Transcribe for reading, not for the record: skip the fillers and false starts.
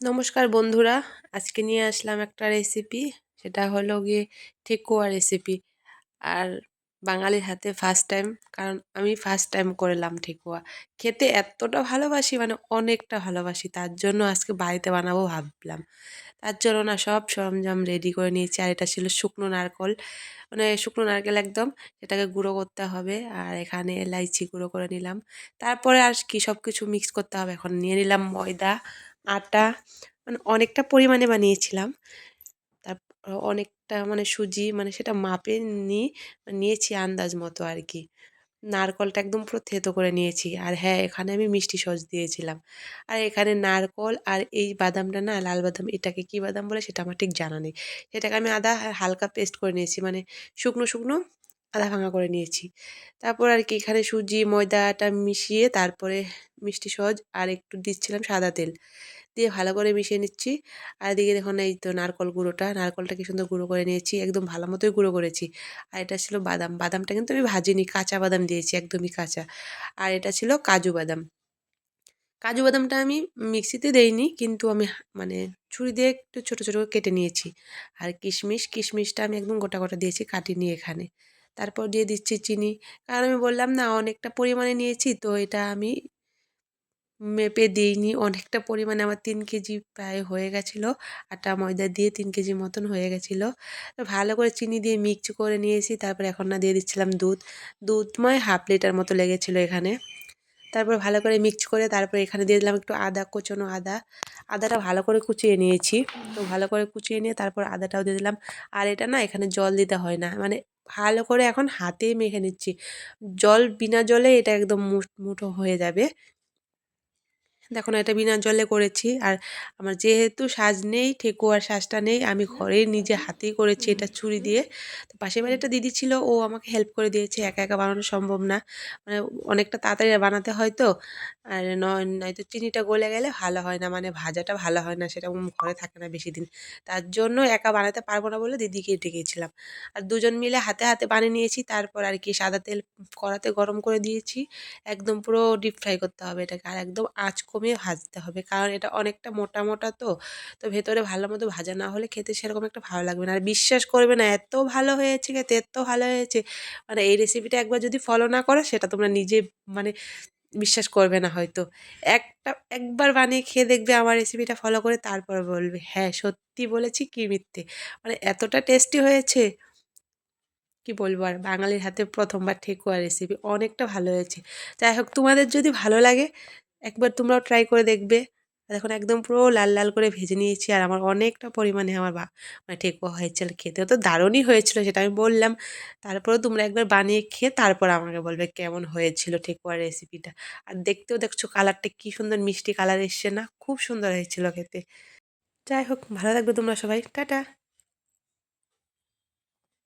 নমস্কার বন্ধুরা, আজকে নিয়ে আসলাম একটা রেসিপি। সেটা হলো গিয়ে ঠেকুয়া রেসিপি। আর বাঙালির হাতে ফার্স্ট টাইম, কারণ আমি ফার্স্ট টাইম করলাম ঠেকুয়া। খেতে এতটা ভালোবাসি, মানে অনেকটা ভালোবাসি, তার জন্য আজকে বাড়িতে বানাবো ভাবলাম। তার জন্য না সব সরঞ্জাম রেডি করে নিয়েছি। আর এটা ছিল শুকনো নারকল, মানে শুকনো নারকেল একদম, সেটাকে গুঁড়ো করতে হবে। আর এখানে এলাইচি গুঁড়ো করে নিলাম। তারপরে আর কি সব কিছু মিক্স করতে হবে। এখন নিয়ে নিলাম ময়দা, আটা, মানে অনেকটা পরিমাণে বানিয়েছিলাম। তারপর অনেকটা মানে সুজি, মানে সেটা মাপে নি নিয়েছি আন্দাজ মতো আর কি। নারকলটা একদম পুরো থেঁতো করে নিয়েছি। আর হ্যাঁ, এখানে আমি মিষ্টি সস দিয়েছিলাম। আর এখানে নারকল আর এই বাদামটা না, লাল বাদাম, এটাকে কি বাদাম বলে সেটা আমার ঠিক জানা নেই। সেটাকে আমি আদা হালকা পেস্ট করে নিয়েছি, মানে শুকনো শুকনো আধা ভাঙা করে নিয়েছি। তারপর আর কি এখানে সুজি ময়দাটা মিশিয়ে তারপরে মিষ্টি সস আর একটু দিচ্ছিলাম সাদা তেল দিয়ে ভালো করে মিশিয়ে নিচ্ছি। আর এদিকে দেখুন, এই তো নারকল গুঁড়োটা, নারকলটা কি সুন্দর গুঁড়ো করে নিয়েছি, একদম ভালো মতোই গুঁড়ো করেছি। আর এটা ছিল বাদাম, বাদামটা কিন্তু আমি ভাজিনি, কাঁচা বাদাম দিয়েছি, একদমই কাঁচা। আর এটা ছিল কাজু বাদাম। কাজু বাদামটা আমি মিক্সিতে দেইনি, কিন্তু আমি মানে ছুরি দিয়ে একটু ছোটো ছোটো করে কেটে নিয়েছি। আর কিশমিশ, কিশমিশটা আমি একদম গোটা গোটা দিয়েছি, কাটিনি এখানে। তারপর দিয়ে দিচ্ছি চিনি, কারণ আমি বললাম না অনেকটা পরিমাণে নিয়েছি, তো এটা আমি মেপে দিইনি। অনেকটা পরিমাণে আমার ৩ কেজি প্রায় হয়ে গেছিলো। আটা ময়দা দিয়ে ৩ কেজি মতন হয়ে গেছিলো। তো ভালো করে চিনি দিয়ে মিক্স করে নিয়েছি। তারপরে এখন না দিয়ে দিচ্ছিলাম দুধ। দুধময় 1/2 লিটার মতো লেগেছিলো এখানে। তারপর ভালো করে মিক্স করে তারপরে এখানে দিয়ে দিলাম একটু আদা, কোচানো আদা। আদাটা ভালো করে কুচিয়ে নিয়েছি। তো ভালো করে কুচিয়ে নিয়ে তারপর আদাটাও দিয়ে দিলাম। আর এটা না এখানে জল দিতে হয় না। মানে ভালো করে এখন হাতেই মেখে নিচ্ছি। বিনা জলে এটা একদম মুঠো হয়ে যাবে। দেখো না, এটা বিনা জলে করেছি। আর আমার যেহেতু সাজ নেই, ঠেকুয়ার সাজটা নেই, আমি ঘরেই নিজে হাতেই করেছি এটা ছুরি দিয়ে। তো পাশের বাড়ির একটা দিদি ছিল, ও আমাকে হেল্প করে দিয়েছে। একা একা বানানো সম্ভব না, মানে অনেকটা তাড়াতাড়ি বানাতে হয় তো। আর নয়তো চিনিটা গলে গেলে ভালো হয় না, মানে ভাজাটা ভালো হয় না, সেটা ঘরে থাকে না বেশি দিন। তার জন্য একা বানাতে পারবো না বলে দিদিকে ডেকেছিলাম। আর দুজন মিলে হাতে হাতে বানিয়ে নিয়েছি। তারপর আর কি সাদা তেল কড়াতে গরম করে দিয়েছি। একদম পুরো ডিপ ফ্রাই করতে হবে এটাকে, আর একদম আঁচ কমিয়ে ভাজতে হবে, কারণ এটা অনেকটা মোটা মোটা তো। তো ভেতরে ভালো মতো ভাজা না হলে খেতে সেরকম একটা ভালো লাগবে না। আর বিশ্বাস করবে না, এত ভালো হয়েছে খেতে, এত ভালো হয়েছে। মানে এই রেসিপিটা একবার যদি ফলো না করো, সেটা তোমরা নিজে মানে বিশ্বাস করবে না হয়তো। একবার বানিয়ে খেয়ে দেখবে আমার রেসিপিটা ফলো করে, তারপর বলবে হ্যাঁ সত্যি বলেছি কি মিথ্যে। মানে এতটা টেস্টি হয়েছে, কি বলবো আর। বাঙালির হাতে প্রথমবার ঠেকুয়া রেসিপি অনেকটা ভালো হয়েছে। যাই হোক, তোমাদের যদি ভালো লাগে একবার তোমরাও ট্রাই করে দেখবে। আর দেখুন একদম পুরো লাল লাল করে ভেজে নিয়েছি। আর আমার অনেকটা পরিমাণে আমার মানে ঠেকুয়া হয়েছিল, খেতেও তো দারুণই হয়েছিল, সেটা আমি বললাম। তারপরেও তোমরা একবার বানিয়ে খেয়ে তারপর আমাকে বলবে কেমন হয়েছিল ঠেকুয়ার রেসিপিটা। আর দেখতেও দেখছো কালারটা কি সুন্দর মিষ্টি কালার এসছে না, খুব সুন্দর হয়েছিল খেতে। যাই হোক, ভালো থাকবে তোমরা সবাই, টাটা।